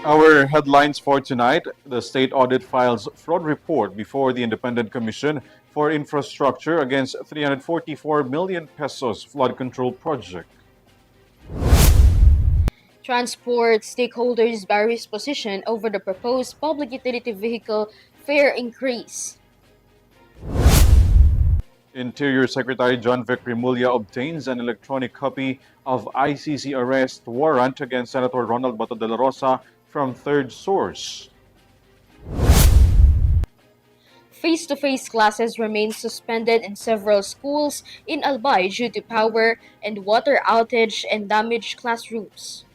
Our headlines for tonight: the state audit files fraud report before the Independent Commission for Infrastructure against 344 million pesos flood control project. Transport stakeholders varies position over the proposed public utility vehicle fare increase. Interior Secretary John Vic Rimulya obtains an electronic copy of ICC arrest warrant against Senator Ronald Bato de la Rosa from third source. Face-to-face classes remain suspended in several schools in Albay due to power and water outage and damaged classrooms.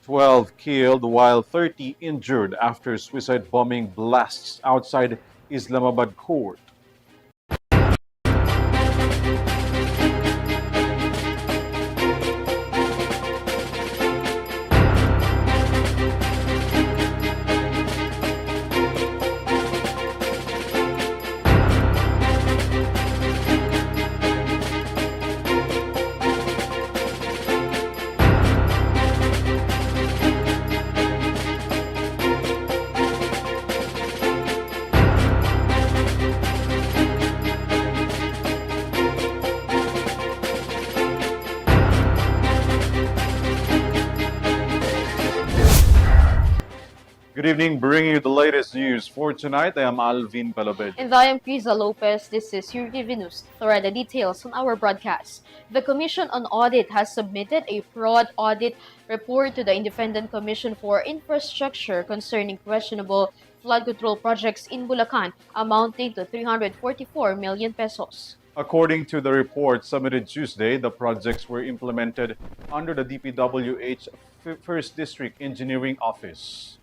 12 killed while 30 injured after suicide bombing blasts outside Islamabad court. Good evening, bringing you the latest news for tonight. I am ALVIN. And I am KRIZZA Lopez. This is Eurotv News. For the details on our broadcast, the Commission on Audit has submitted a fraud audit report to the Independent Commission for Infrastructure concerning questionable flood control projects in Bulacan amounting to 344 million pesos. According to the report submitted Tuesday, the projects were implemented under the DPWH 1st District Engineering Office.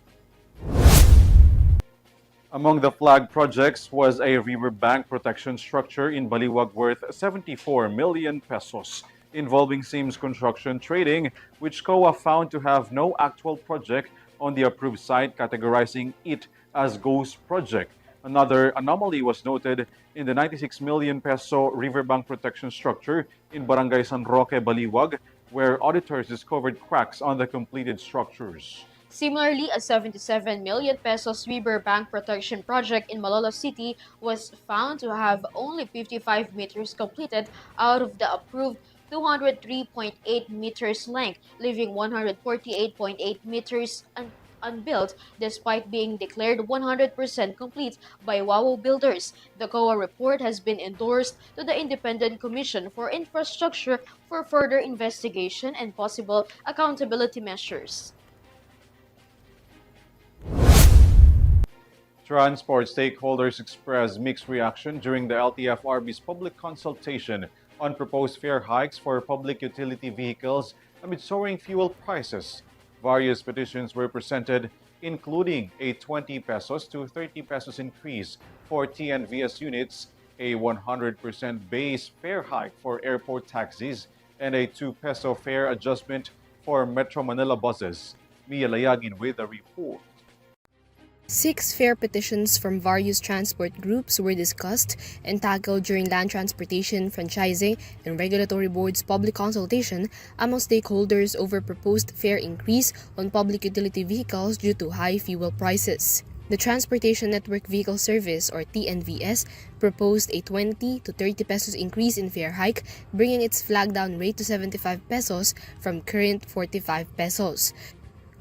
Among the flag projects was a riverbank protection structure in Baliwag worth 74 million pesos, involving Sims Construction Trading, which COA found to have no actual project on the approved site, categorizing it as ghost project. Another anomaly was noted in the 96 million peso riverbank protection structure in Barangay San Roque, Baliwag, where auditors discovered cracks on the completed structures. Similarly, a 77 million pesos riverbank protection project in Malolos City was found to have only 55 meters completed out of the approved 203.8 meters length, leaving 148.8 meters unbuilt despite being declared 100% complete by WOW Builders. The COA report has been endorsed to the Independent Commission for Infrastructure for further investigation and possible accountability measures. Transport stakeholders expressed mixed reaction during the LTFRB's public consultation on proposed fare hikes for public utility vehicles amid soaring fuel prices. Various petitions were presented, including a 20 pesos to 30 pesos increase for TNVS units, a 100% base fare hike for airport taxis, and a 2 peso fare adjustment for Metro Manila buses. Mia Layagin with the report. 6 fare petitions from various transport groups were discussed and tackled during Land Transportation, Franchising, and Regulatory Board's public consultation among stakeholders over proposed fare increase on public utility vehicles due to high fuel prices. The Transportation Network Vehicle Service, or TNVS, proposed a 20 to 30 pesos increase in fare hike, bringing its flag-down rate to 75 pesos from current 45 pesos.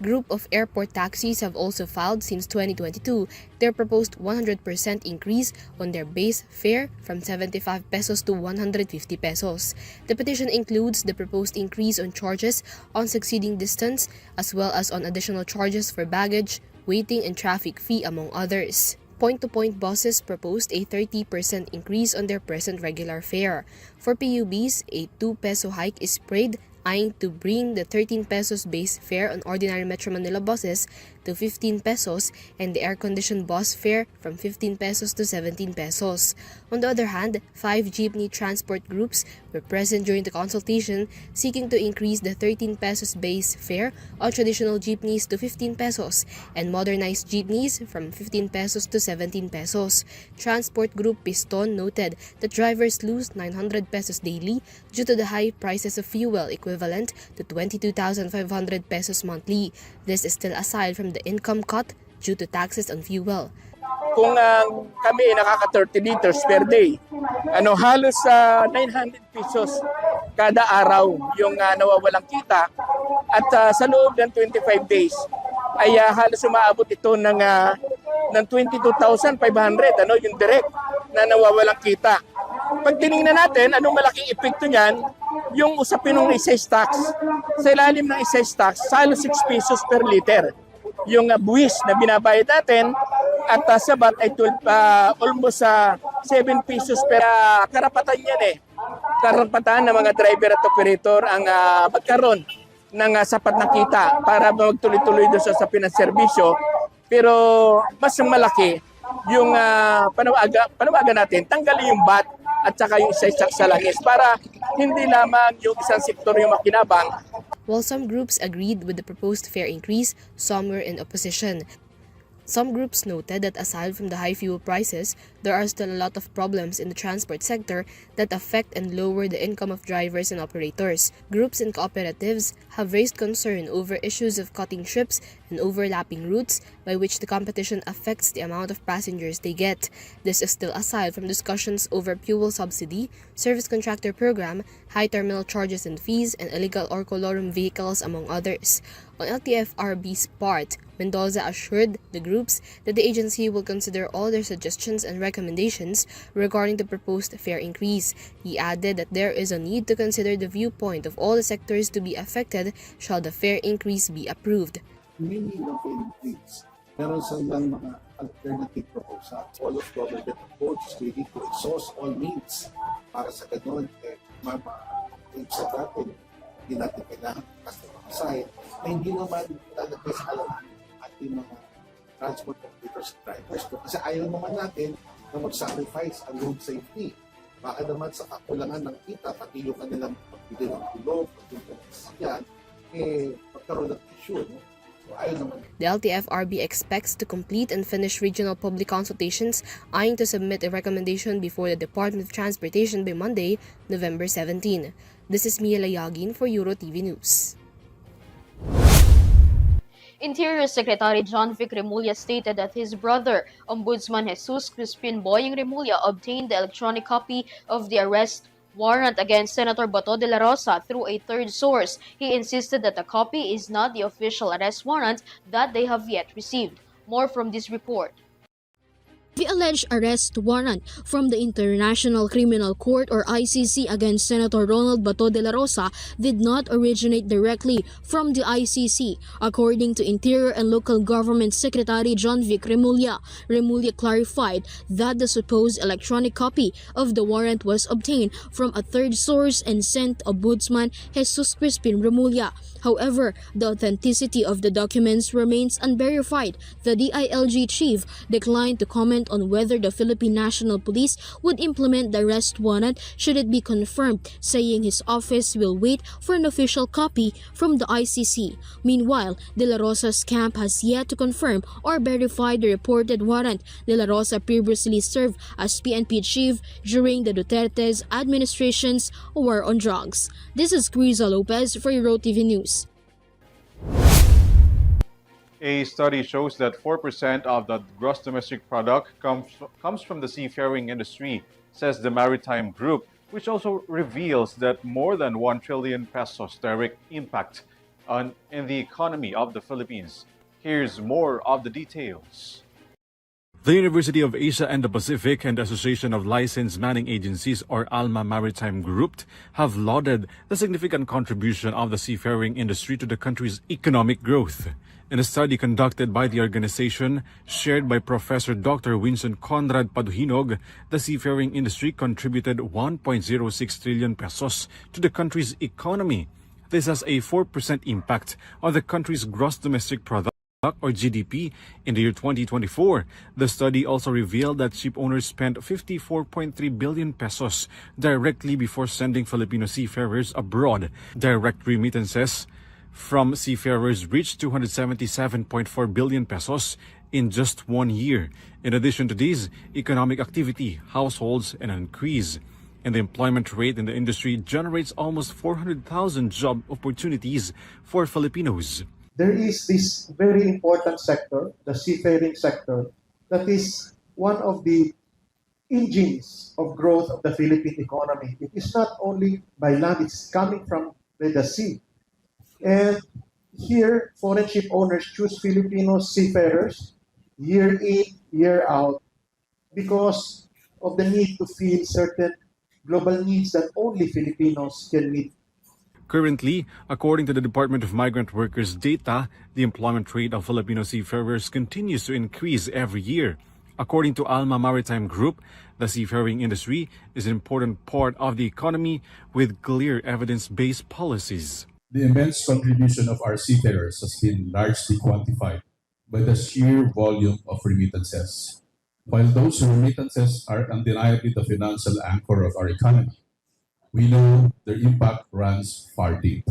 Group of airport taxis have also filed since 2022 their proposed 100% increase on their base fare from 75 pesos to 150 pesos. The petition includes the proposed increase on charges on succeeding distance as well as on additional charges for baggage, waiting, and traffic fee, among others. Point-to-point buses proposed a 30% increase on their present regular fare. For PUBs, a 2 peso hike is sprayed, eyeing to bring the 13 pesos base fare on ordinary Metro Manila buses to 15 pesos and the air-conditioned bus fare from 15 pesos to 17 pesos. On the other hand, 5 jeepney transport groups were present during the consultation, seeking to increase the 13 pesos base fare on traditional jeepneys to 15 pesos and modernized jeepneys from 15 pesos to 17 pesos. Transport Group Piston noted that drivers lose 900 pesos daily due to the high prices of fuel equivalent to 22,500 pesos monthly. This is still aside from the income cut due to taxes on fuel. Kung kami nakaka 30 liters per day, halos 900 pesos kada araw yung nawawalang kita at sa loob ng 25 days ay halos umaabot ito ng 22,500 yung direct na nawawalang kita. Pag tiningnan natin anong malaking epekto niyan, yung usapin ng excise tax. Sa ilalim ng excise tax, halos 6 pesos per liter. Yung buwis na binabayad natin at sa VAT ay almost 7 pesos per karapatan yan Karapatan ng mga driver at operator ang magkaroon ng sapat na kita para magtuloy-tuloy doon sa pinanserbisyo. Pero mas malaki yung panawagan natin, tanggalin yung VAT at saka yung excise tax sa langis para hindi lamang yung isang sektor yung makinabang. While some groups agreed with the proposed fare increase, some were in opposition. Some groups noted that aside from the high fuel prices, there are still a lot of problems in the transport sector that affect and lower the income of drivers and operators. Groups and cooperatives have raised concern over issues of cutting trips and overlapping routes by which the competition affects the amount of passengers they get. This is still aside from discussions over fuel subsidy, service contractor program, high terminal charges and fees, and illegal or colorum vehicles, among others. On LTFRB's part, Mendoza assured the groups that the agency will consider all their suggestions and recommendations regarding the proposed fare increase. He added that there is a need to consider the viewpoint of all the sectors to be affected shall the fare increase be approved. Many of the increase, meron silang mga alternative proposals. All of government approach is really to exhaust all means para sa ganun, sa natin, hindi natin kailangan customer side na hindi naman talaga sa alam ating mga transport operators and drivers. Kasi ayaw naman natin na mag-sacrifice ang road safety. Baka naman sa kakulangan ng kita, pati yung kanilang pagbili ng tulog, pagbili ng sasakyan, magkaroon ng issue. No? So, ayaw naman. The LTFRB expects to complete and finish regional public consultations, eyeing to submit a recommendation before the Department of Transportation by Monday, November 17. This is Mia Layagin for Eurotv News. Interior Secretary John Vic Remulla stated that his brother, Ombudsman Jesus Crispin Boying Remulla, obtained the electronic copy of the arrest warrant against Senator Bato de la Rosa through a third source. He insisted that the copy is not the official arrest warrant that they have yet received. More from this report. The alleged arrest warrant from the International Criminal Court or ICC against Senator Ronald Bato de la Rosa did not originate directly from the ICC, according to Interior and Local Government Secretary John Vic Remulla. Remulla clarified that the supposed electronic copy of the warrant was obtained from a third source and sent to Ombudsman Jesus Crispin Remulla. However, the authenticity of the documents remains unverified. The DILG chief declined to comment on whether the Philippine National Police would implement the arrest warrant should it be confirmed, saying his office will wait for an official copy from the ICC. Meanwhile, De La Rosa's camp has yet to confirm or verify the reported warrant. De La Rosa previously served as PNP chief during the Duterte's administration's war on drugs. This is KRIZZA Lopez for Eurotv News. A study shows that 4% of the gross domestic product comes from the seafaring industry, says the Maritime Group, which also reveals that more than 1 trillion pesos direct impact in the economy of the Philippines. Here's more of the details. The University of Asia and the Pacific and the Association of Licensed Manning Agencies, or ALMA Maritime Group, have lauded the significant contribution of the seafaring industry to the country's economic growth. In a study conducted by the organization, shared by Professor Dr. Winston Conrad Paduhinog, the seafaring industry contributed 1.06 trillion pesos to the country's economy. This has a 4% impact on the country's gross domestic product. or GDP in the year 2024. The study also revealed that ship owners spent 54.3 billion pesos directly before sending Filipino seafarers abroad. Direct remittances from seafarers reached 277.4 billion pesos in just 1 year. In addition to these, economic activity, households, and an increase in the employment rate in the industry generates almost 400,000 job opportunities for Filipinos. There is this very important sector, the seafaring sector, that is one of the engines of growth of the Philippine economy. It is not only by land, it's coming from the sea. And here, foreign ship owners choose Filipino seafarers year in, year out because of the need to fill certain global needs that only Filipinos can meet. Currently, according to the Department of Migrant Workers data, the employment rate of Filipino seafarers continues to increase every year. According to Alma Maritime Group, the seafaring industry is an important part of the economy with clear evidence-based policies. The immense contribution of our seafarers has been largely quantified by the sheer volume of remittances. While those remittances are undeniably the financial anchor of our economy, we know their impact runs far deep,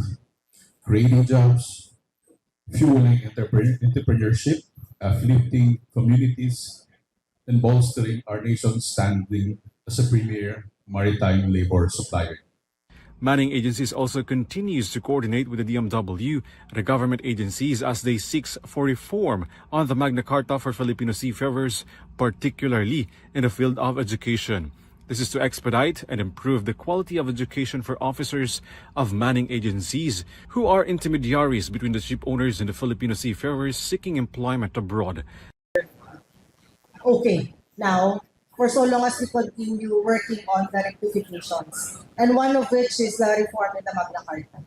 creating jobs, fueling entrepreneurship, uplifting communities, and bolstering our nation's standing as a premier maritime labor supplier. Manning Agencies also continues to coordinate with the DMW, the government agencies, as they seek for reform on the Magna Carta for Filipino seafarers, particularly in the field of education. This is to expedite and improve the quality of education for officers of Manning Agencies who are intermediaries between the ship owners and the Filipino seafarers seeking employment abroad. Okay, now, for so long as we continue working on the rectifications, and one of which is the reform in the Magna Carta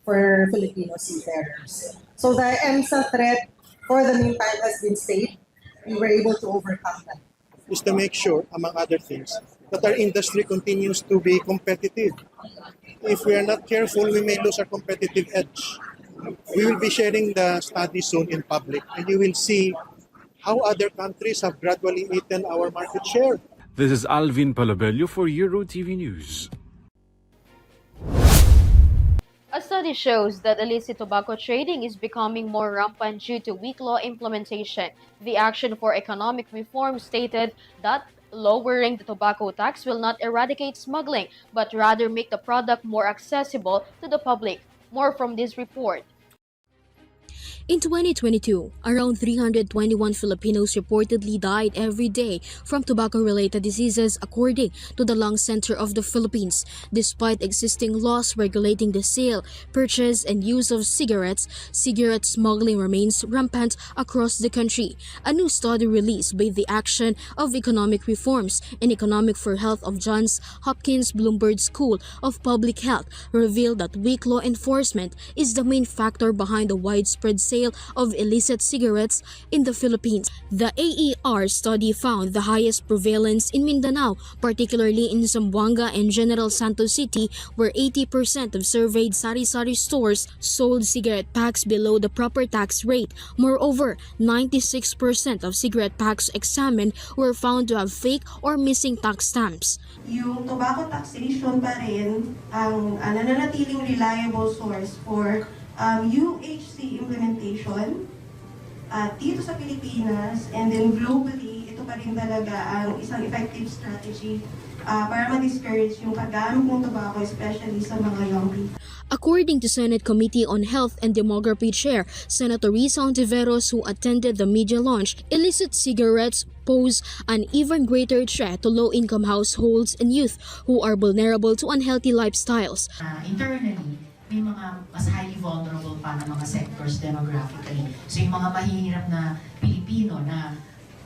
for Filipino seafarers. So the EMSA threat for the meantime has been stayed. We were able to overcome that. Is to make sure, among other things, that our industry continues to be competitive. If we are not careful, we may lose our competitive edge. We will be sharing the study soon in public, and you will see how other countries have gradually eaten our market share. This is ALVIN PELOBELLO for Eurotv News. A study shows that illicit tobacco trading is becoming more rampant due to weak law implementation. The Action for Economic Reform stated that lowering the tobacco tax will not eradicate smuggling, but rather make the product more accessible to the public. More from this report. In 2022, around 321 Filipinos reportedly died every day from tobacco-related diseases according to the Lung Center of the Philippines. Despite existing laws regulating the sale, purchase, and use of cigarettes, cigarette smuggling remains rampant across the country. A new study released by the Action of Economic Reforms and Economic for Health of Johns Hopkins Bloomberg School of Public Health revealed that weak law enforcement is the main factor behind the widespread sale of illicit cigarettes in the Philippines. The AER study found the highest prevalence in Mindanao, particularly in Zamboanga and General Santos City, where 80% of surveyed sari-sari stores sold cigarette packs below the proper tax rate. Moreover, 96% of cigarette packs examined were found to have fake or missing tax stamps. Yung tobacco taxation pa rin ang nananatiling reliable source for UHC implementation dito sa Pilipinas, and then globally, ito pa rin talaga ang isang effective strategy para ma-discourage yung paggamit ng tobacco, especially sa mga young people. According to Senate Committee on Health and Demography Chair Senator Risa Ontiveros, who attended the media launch, illicit cigarettes pose an even greater threat to low-income households and youth who are vulnerable to unhealthy lifestyles. Internally, may mga mas highly vulnerable pa na mga sectors demographically. So yung mga mahihirap na Pilipino na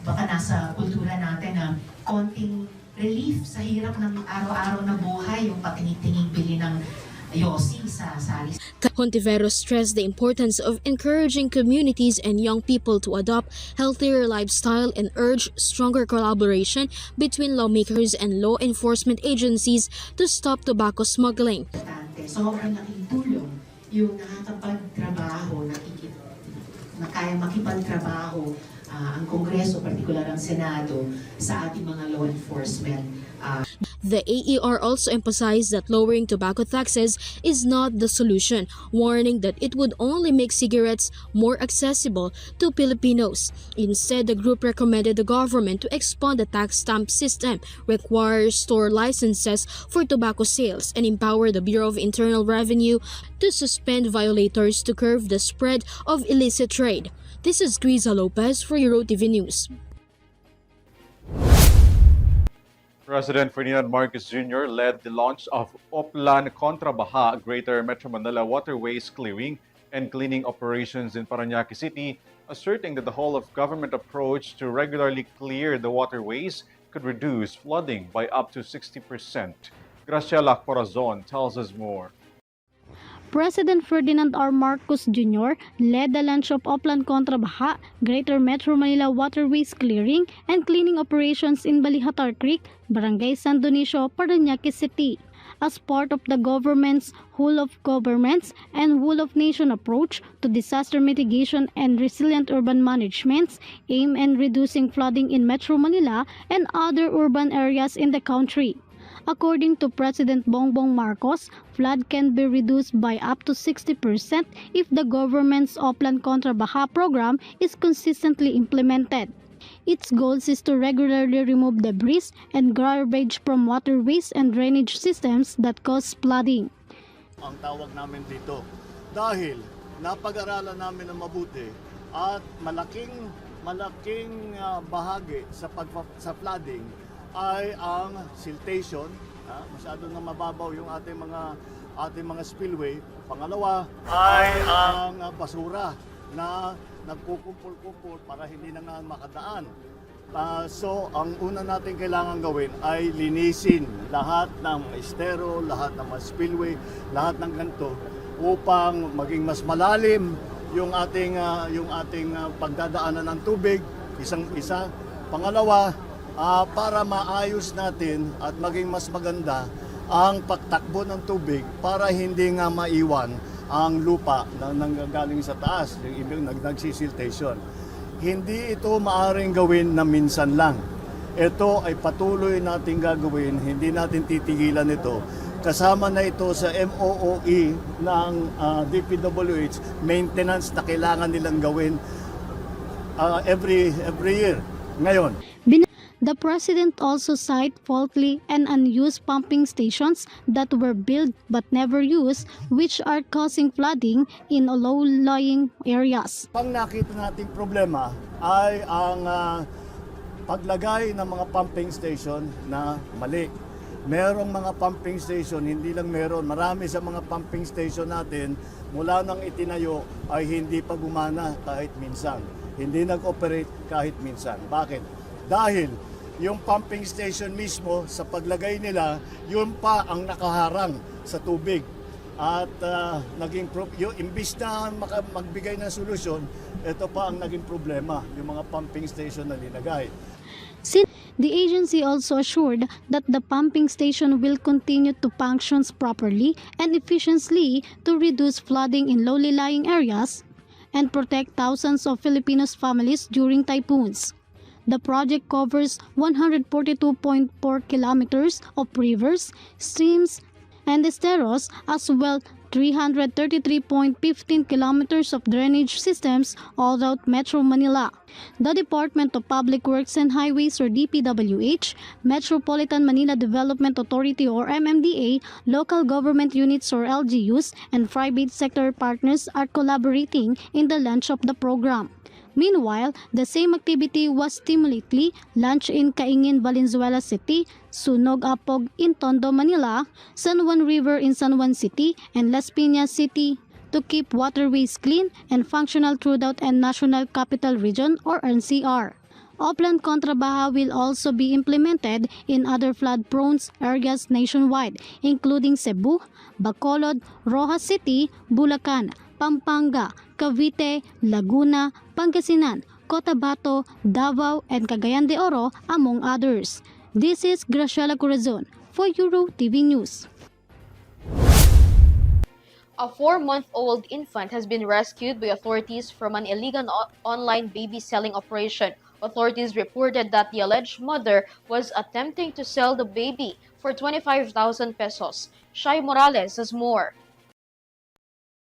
baka nasa kultura natin na konting relief sa hirap ng araw-araw na buhay, yung patingin-tingin bili ng yosi sa salis. Ontiveros stressed the importance of encouraging communities and young people to adopt healthier lifestyle and urged stronger collaboration between lawmakers and law enforcement agencies to stop tobacco smuggling. Sobrang nakitulong yung nakakapagtrabaho na kaya ay makipagtrabaho ang Kongreso, partikular ang Senado, sa ating mga law enforcement. The AER also emphasized that lowering tobacco taxes is not the solution, warning that it would only make cigarettes more accessible to Filipinos. Instead, the group recommended the government to expand the tax stamp system, require store licenses for tobacco sales, and empower the Bureau of Internal Revenue to suspend violators to curb the spread of illicit trade. This is KRIZZA Lopez for Eurotv News. President Ferdinand Marcos Jr. led the launch of Oplan Contra Baha Greater Metro Manila Waterways Clearing and Cleaning Operations in Parañaque City, asserting that the whole-of-government approach to regularly clear the waterways could reduce flooding by up to 60%. Graciela Corazon tells us more. President Ferdinand R. Marcos Jr. led the launch of Oplan Contra Baha, Greater Metro Manila Waterways Clearing and Cleaning Operations in Balihatar Creek, Barangay San Dionisio, Parañaque City. As part of the government's whole of governments and whole of nation approach to disaster mitigation and resilient urban management, aim in reducing flooding in Metro Manila and other urban areas in the country. According to President Bongbong Marcos, flood can be reduced by up to 60% if the government's Oplan Contra Baha program is consistently implemented. Its goal is to regularly remove debris and garbage from waterways and drainage systems that cause flooding. Ang tawag namin dito dahil napag-aralan namin ng mabuti at malaking bahagi sa flooding ay ang siltation, masyado na mababaw yung ating mga spillway. Pangalawa ay ang basura na nagkukumpul-kumpul para hindi na nga makadaan. So ang una natin kailangan gawin ay linisin lahat ng estero, lahat ng mga spillway, lahat ng ganito upang maging mas malalim yung ating pagdadaanan ng tubig, isang-isa. Pangalawa, para maayos natin at maging mas maganda ang pagtakbo ng tubig para hindi nga maiwan ang lupa na nanggagaling sa taas, yung ibig nagsisiltation. Hindi ito maaring gawin na minsan lang. Ito ay patuloy nating gagawin, hindi natin titigilan ito. Kasama na ito sa MOOE ng DPWH, maintenance na kailangan nilang gawin every year. Ngayon, the President also cited faulty and unused pumping stations that were built but never used, which are causing flooding in low-lying areas. Pang nakita nating problema ay ang paglagay ng mga pumping station na mali. Merong mga pumping station, hindi lang meron. Marami sa mga pumping station natin, mula nang itinayo ay hindi pa gumana kahit minsan. Hindi nag-operate kahit minsan. Bakit? Dahil yung pumping station mismo sa paglagay nila, yun pa ang nakaharang sa tubig. At imbis na magbigay ng solusyon, ito pa ang naging problema, yung mga pumping station na linagay. The agency also assured that the pumping station will continue to function properly and efficiently to reduce flooding in lowly lying areas and protect thousands of Filipinos' families during typhoons. The project covers 142.4 kilometers of rivers, streams, and esteros, as well 333.15 kilometers of drainage systems all throughout Metro Manila. The Department of Public Works and Highways or DPWH, Metropolitan Manila Development Authority or MMDA, local government units or LGUs, and private sector partners are collaborating in the launch of the program. Meanwhile, the same activity was stimulatively launched in Caingin, Valenzuela City, Sunog Apog in Tondo, Manila, San Juan River in San Juan City, and Las Piñas City to keep waterways clean and functional throughout the National Capital Region or NCR. Oplan Contra Baha will also be implemented in other flood-prone areas nationwide, including Cebu, Bacolod, Rojas City, Bulacan, Pampanga, Cavite, Laguna, Pangasinan, Cotabato, Davao, and Cagayan de Oro, among others. This is Graciela Corazon for Eurotv News. A 4-month-old infant has been rescued by authorities from an illegal online baby selling operation. Authorities reported that the alleged mother was attempting to sell the baby for 25,000 pesos. Shai Morales has more.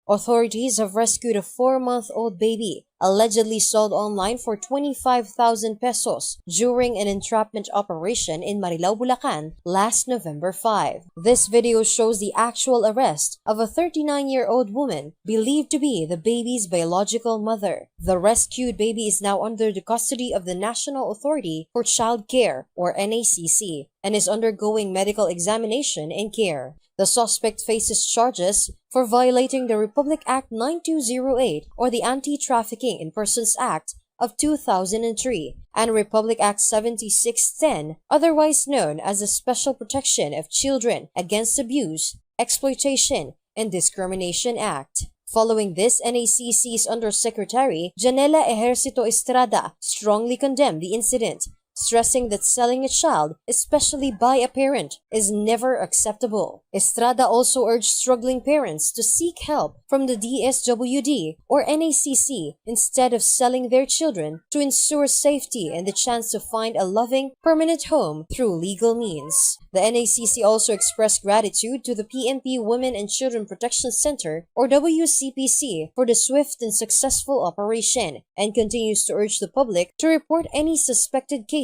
Authorities have rescued a 4-month-old baby, allegedly sold online for 25,000 pesos during an entrapment operation in Marilao, Bulacan last November 5. This video shows the actual arrest of a 39-year-old woman believed to be the baby's biological mother. The rescued baby is now under the custody of the National Authority for Child Care, or NACC, and is undergoing medical examination and care. The suspect faces charges for violating the Republic Act 9208 or the Anti-Trafficking in Persons Act of 2003 and Republic Act 7610, otherwise known as the Special Protection of Children Against Abuse, Exploitation, and Discrimination Act. Following this, NACC's Undersecretary Janela Ejercito Estrada strongly condemned the incident, stressing that selling a child, especially by a parent, is never acceptable. Estrada also urged struggling parents to seek help from the DSWD or NACC instead of selling their children to ensure safety and the chance to find a loving, permanent home through legal means. The NACC also expressed gratitude to the PNP Women and Children Protection Center, or WCPC, for the swift and successful operation, and continues to urge the public to report any suspected cases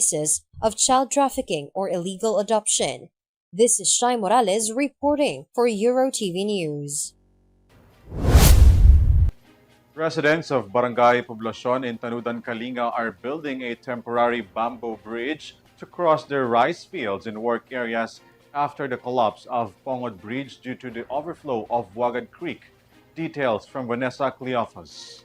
of child trafficking or illegal adoption. This is Shai Morales reporting for Eurotv News. Residents of Barangay Poblacion in Tanudan, Kalinga are building a temporary bamboo bridge to cross their rice fields and work areas after the collapse of Pongod Bridge due to the overflow of Wagad Creek. Details from Vanessa Cleophas.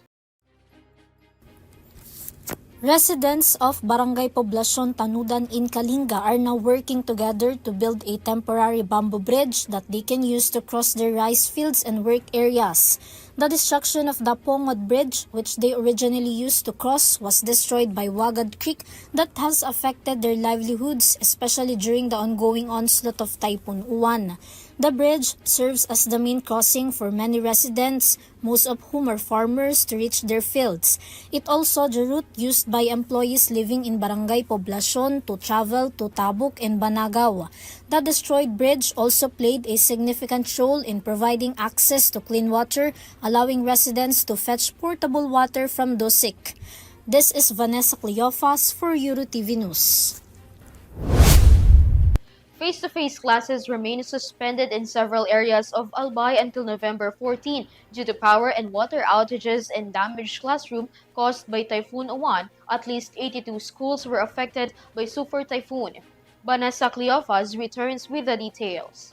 Residents of Barangay Poblacion Tanudan in Kalinga are now working together to build a temporary bamboo bridge that they can use to cross their rice fields and work areas. The destruction of the Pongod Bridge, which they originally used to cross, was destroyed by Wagad Creek that has affected their livelihoods, especially during the ongoing onslaught of Typhoon Uwan. The bridge serves as the main crossing for many residents, most of whom are farmers, to reach their fields. It also the route used by employees living in Barangay Poblacion to travel to Tabuk and Banagaw. The destroyed bridge also played a significant role in providing access to clean water, allowing residents to fetch portable water from Dosik. This is Vanessa Cleophas for Eurotv News. Face-to-face classes remain suspended in several areas of Albay until November 14 due to power and water outages and damaged classroom caused by Typhoon Uwan. At least 82 schools were affected by Super Typhoon. Vanessa Cleophas returns with the details.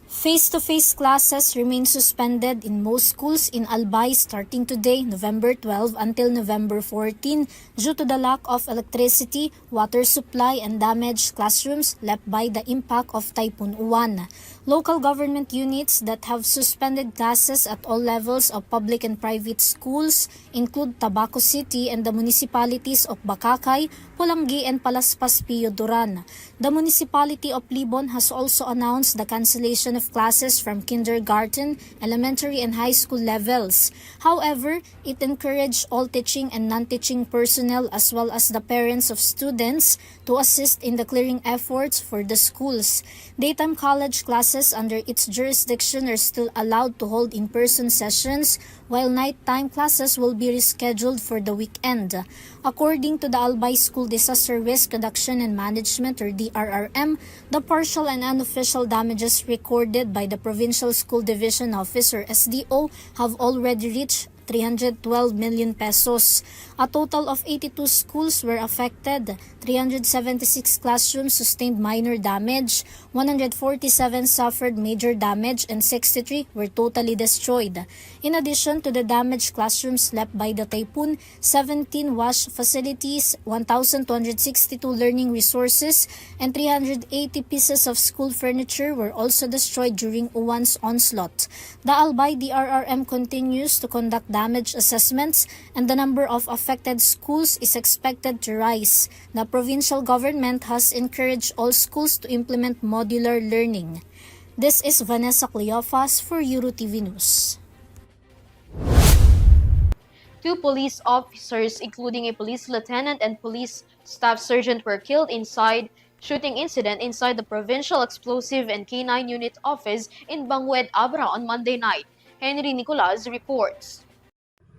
Face-to-face classes remain suspended in most schools in Albay starting today, November 12 until November 14 due to the lack of electricity, water supply, and damaged classrooms left by the impact of Typhoon Uwan. Local government units that have suspended classes at all levels of public and private schools include Tabaco City and the municipalities of Bacacay, Pulangi, and Palaspas Pio Duran. The municipality of Libon has also announced the cancellation of classes from kindergarten, elementary, and high school levels. However, it encouraged all teaching and non-teaching personnel as well as the parents of students to assist in the clearing efforts for the schools. Daytime college classes under its jurisdiction are still allowed to hold in-person sessions, while nighttime classes will be rescheduled for the weekend. According to the Albay School Disaster Risk Reduction and Management or DRRM, the partial and unofficial damages recorded by the Provincial School Division Office or SDO have already reached 312 million pesos. A total of 82 schools were affected. 376 classrooms sustained minor damage, 147 suffered major damage, and 63 were totally destroyed. In addition to the damaged classrooms left by the typhoon, 17 wash facilities, 1,262 learning resources, and 380 pieces of school furniture were also destroyed during Uwan's onslaught. The Albay DRRM continues to conduct damage assessments, and the number of affected schools is expected to rise. The provincial government has encouraged all schools to implement modular learning. This is Vanessa Cleofas for Eurotv News. 2 police officers, including a police lieutenant and police staff sergeant, were killed inside shooting incident inside the Provincial Explosive and K9 Unit office in Bangued, Abra on Monday night. Henry Nicolas reports.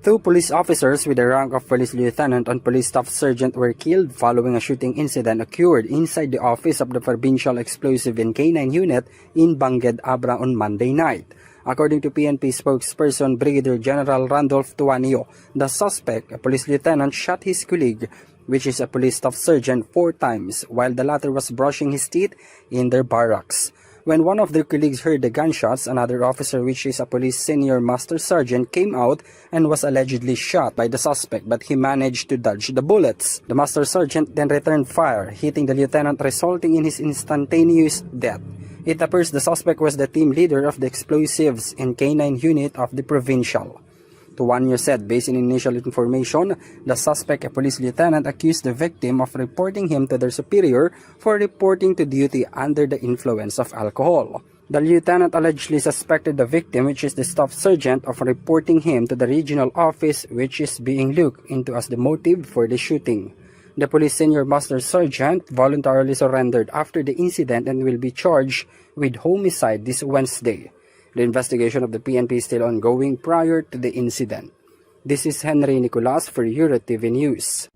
2 police officers with the rank of police lieutenant and police staff sergeant were killed following a shooting incident occurred inside the office of the Provincial Explosive and K9 Unit in Bangued, Abra on Monday night. According to PNP spokesperson Brigadier General Randolph Tuanio, the suspect, a police lieutenant, shot his colleague, which is a police staff sergeant, 4 times while the latter was brushing his teeth in their barracks. When one of their colleagues heard the gunshots, another officer, which is a police senior master sergeant, came out and was allegedly shot by the suspect, but he managed to dodge the bullets. The master sergeant then returned fire, hitting the lieutenant, resulting in his instantaneous death. It appears the suspect was the team leader of the explosives and K9 unit of the provincial. Tuanyo said, based on initial information, the suspect, a police lieutenant, accused the victim of reporting him to their superior for reporting to duty under the influence of alcohol. The lieutenant allegedly suspected the victim, which is the staff sergeant, of reporting him to the regional office, which is being looked into as the motive for the shooting. The police senior master sergeant voluntarily surrendered after the incident and will be charged with homicide this Wednesday. The investigation of the PNP is still ongoing prior to the incident. This is Henry Nicolas for Eurotv News.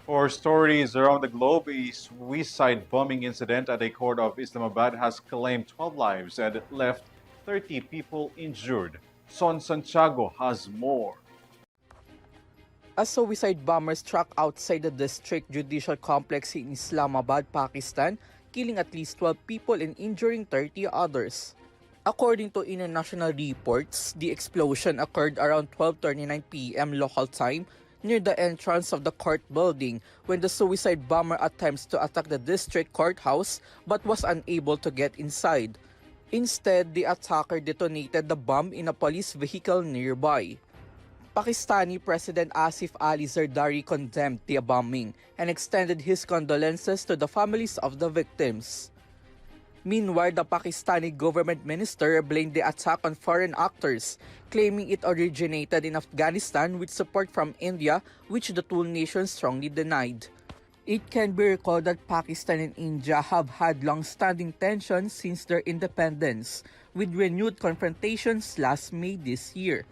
For stories around the globe, a suicide bombing incident at a court of Islamabad has claimed 12 lives and left 30 people injured. Son Santiago has more. A suicide bomber struck outside the district judicial complex in Islamabad, Pakistan, killing at least 12 people and injuring 30 others. According to international reports, the explosion occurred around 12:39 p.m. local time near the entrance of the court building when the suicide bomber attempts to attack the district courthouse but was unable to get inside. Instead, the attacker detonated the bomb in a police vehicle nearby. Pakistani President Asif Ali Zardari condemned the bombing and extended his condolences to the families of the victims. Meanwhile, the Pakistani government minister blamed the attack on foreign actors, claiming it originated in Afghanistan with support from India, which the two nations strongly denied. It can be recalled that Pakistan and India have had long-standing tensions since their independence, with renewed confrontations last May this year.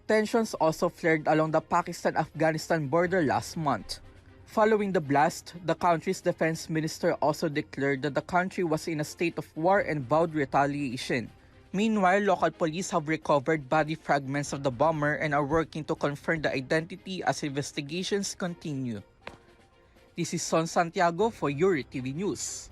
Tensions also flared along the Pakistan-Afghanistan border last month. Following the blast, the country's defense minister also declared that the country was in a state of war and vowed retaliation. Meanwhile, local police have recovered body fragments of the bomber and are working to confirm the identity as investigations continue. This is Son Santiago for Eurotv News.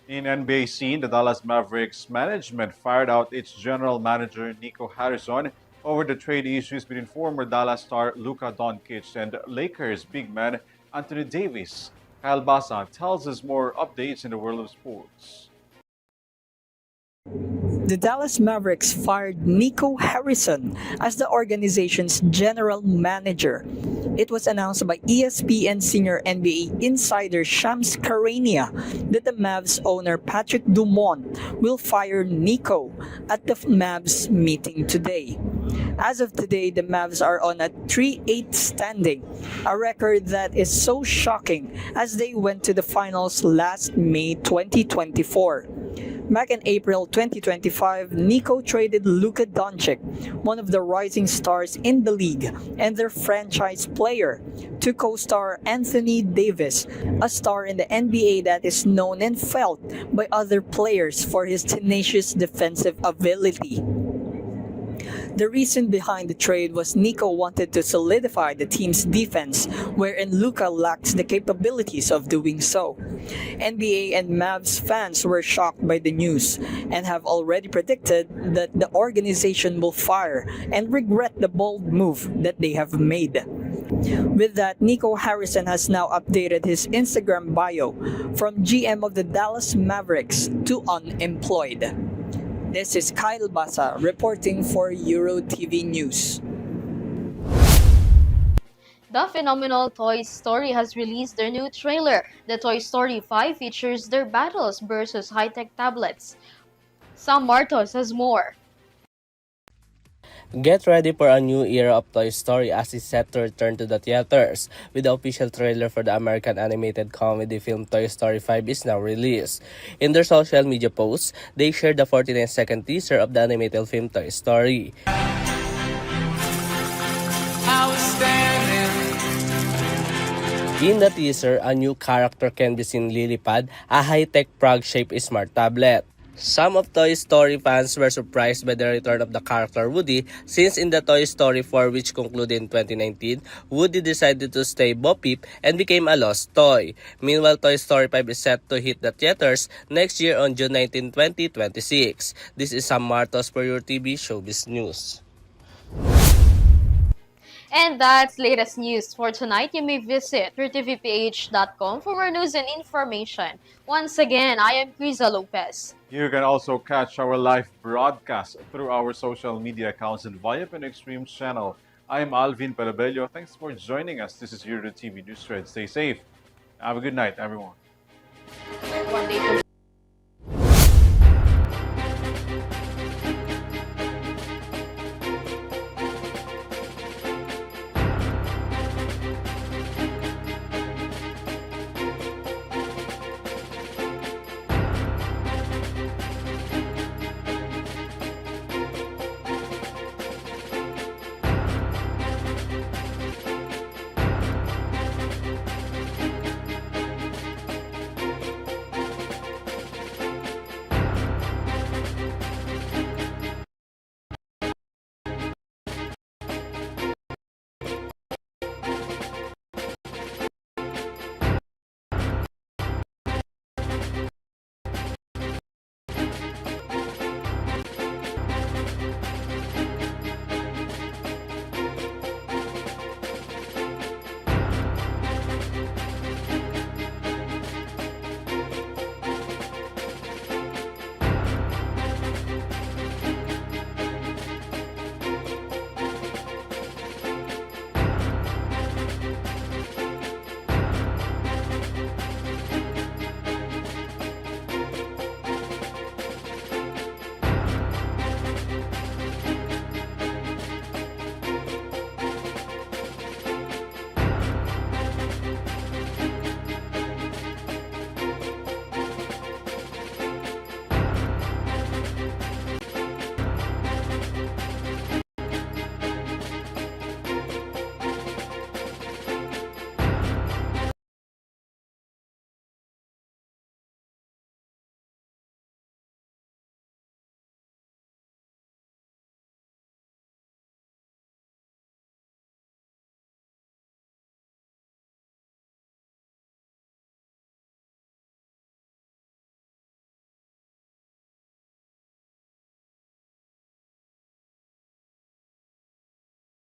In NBA scene, the Dallas Mavericks management fired out its general manager Nico Harrison over the trade issues between former Dallas star Luka Doncic and Lakers big man Anthony Davis. Kyle Basa tells us more updates in the world of sports. The Dallas Mavericks fired Nico Harrison as the organization's general manager. It was announced by ESPN senior NBA insider Shams Charania that the Mavs owner Patrick Dumont will fire Nico at the Mavs meeting today. As of today, the Mavs are on a 3-8 standing, a record that is so shocking as they went to the finals last May 2024. Back in April 2025, Nico traded Luka Doncic, one of the rising stars in the league, and their franchise player, to co-star Anthony Davis, a star in the NBA that is known and felt by other players for his tenacious defensive ability. The reason behind the trade was Nico wanted to solidify the team's defense, wherein Luka lacks the capabilities of doing so. NBA and Mavs fans were shocked by the news and have already predicted that the organization will fire and regret the bold move that they have made. With that, Nico Harrison has now updated his Instagram bio from GM of the Dallas Mavericks to unemployed. This is Kyle Basa reporting for Eurotv News. The phenomenal Toy Story has released their new trailer. The Toy Story 5 features their battles versus high-tech tablets. Sam Martos has more. Get ready for a new era of Toy Story as it's set to return to the theaters, with the official trailer for the American animated comedy film Toy Story 5 is now released. In their social media posts, they shared the 49-second teaser of the animated film Toy Story. In the teaser, a new character can be seen Lilipad, a high-tech frog-shaped smart tablet. Some of Toy Story fans were surprised by the return of the character Woody, since in the Toy Story 4, which concluded in 2019, Woody decided to stay Bo Peep and became a lost toy. Meanwhile, Toy Story 5 is set to hit the theaters next year on June 19, 2026. This is Sam Martos for your TV Showbiz News. And that's latest news for tonight. You may visit Eurotvph.com for more news and information. Once again, I am KRIZZA Lopez. You can also catch our live broadcast through our social media accounts and via PEN Extreme channel. I am ALVIN PELOBELLO. Thanks for joining us. This is Eurotv News Thread. Stay safe. Have a good night, everyone. One day